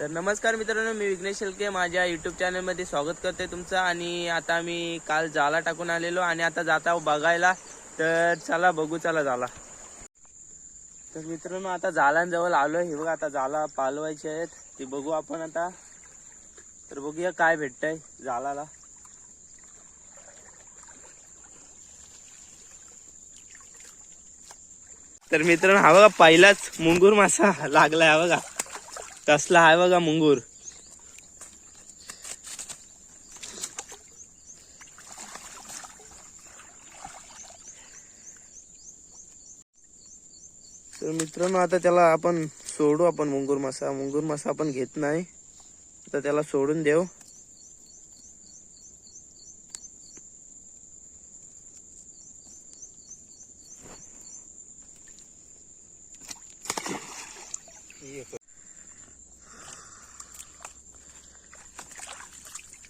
तर नमस्कार मित्रांनो, मी विघ्नेश शेळके माझ्या यूट्यूब चॅनलमध्ये स्वागत करते तुमचं। आणि आता मी काल जाला टाकून आलेलो आणि आता जात आहो बघायला। तर चला बघू, चला जाला। तर मित्रांनो आता जालांजवळ आलोय। हे बघा आता जाला पालवायचे आहेत, ते बघू आपण आता। तर बघूया काय भेटतंय जालाला। तर मित्रांनो हा बघा पहिलाच मुंगूर मासा लागलाय, हा बघा कसला आहे बघा मुंगूर। तर मित्रांनो आता त्याला आपण सोडू, आपण मुंगूर मासा आपण घेत नाही, आता त्याला सोडून देऊ।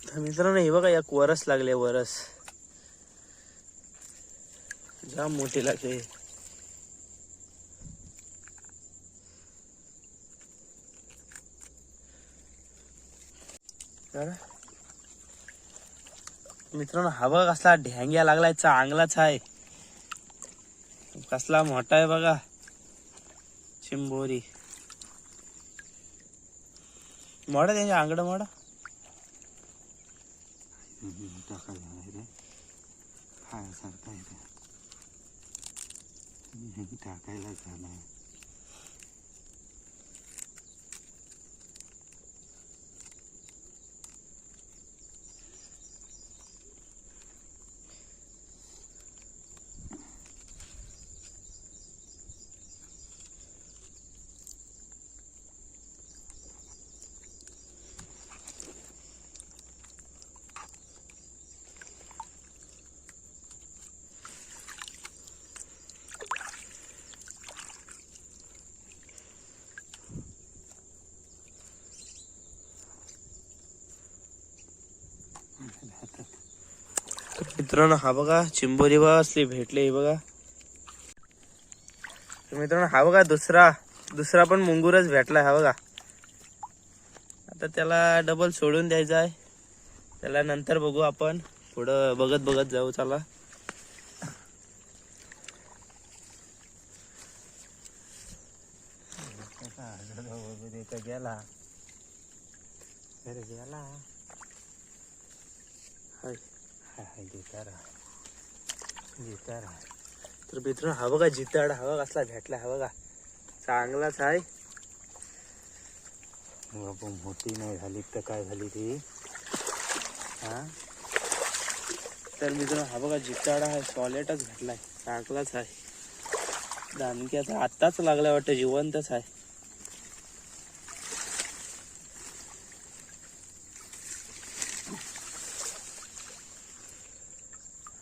तर मित्रांनो हे बघा एक वरस लागले, वरस जाम मोठी लागले। मित्रांनो हा बघा कसला ढ्यांग्या लागलाय, चांगलाच आहे, कसला मोठा आहे बघा, चिंबोरी मोडा, त्यांच्या आंगड मोडा। टाकायला झाला मित्रांनो हा बघा चिंबोरी बघा असली भेटले, हे बघा। तर मित्रांनो हा बघा दुसरा पण मुंगूरच भेटला, हा बघा। आता त्याला डबल सोडून द्यायचा आहे, त्याला नंतर बघू आपण, पुढं बघत जाऊ, चला। तर मित्रांनो हा बघा जिताड, हा बघा कसला भेटला, हा बघा चांगलाच आहे। मोठी नाही झाली तर काय झाली ती, हा। तर मित्रांनो हा बघा जिताडा आहे, सॉलिडच भेटलाय, चांगलाच आहे। दानक्याचा आत्ताच लागलाय वाटतं, जिवंतच आहे।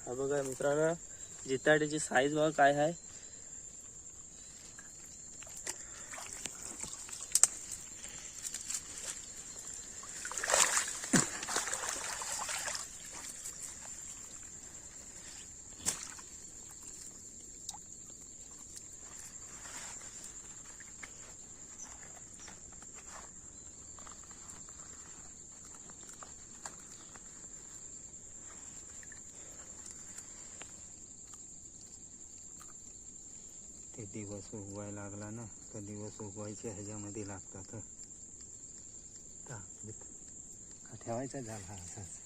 हा बघा मित्रांनो जिताड्याची साईज बघा काय आहे। ते दिवस उगवायला लागला ना, तर दिवस उगवायचे ह्याच्यामध्ये लागतात, ठेवायचा झाला असाच।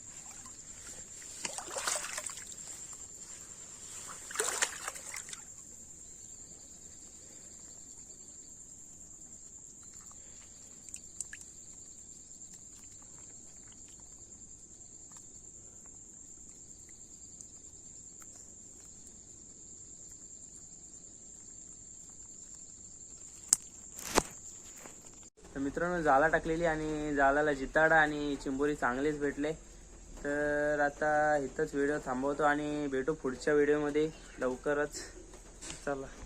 तर मित्रांनो जाला टाकलेली आणि जालाला जिताडा आणि चिंबोरी चांगलेच भेटले। तर आता इथंच व्हिडिओ थांबवतो आणि भेटू पुढच्या व्हिडिओमध्ये लवकरच, चला।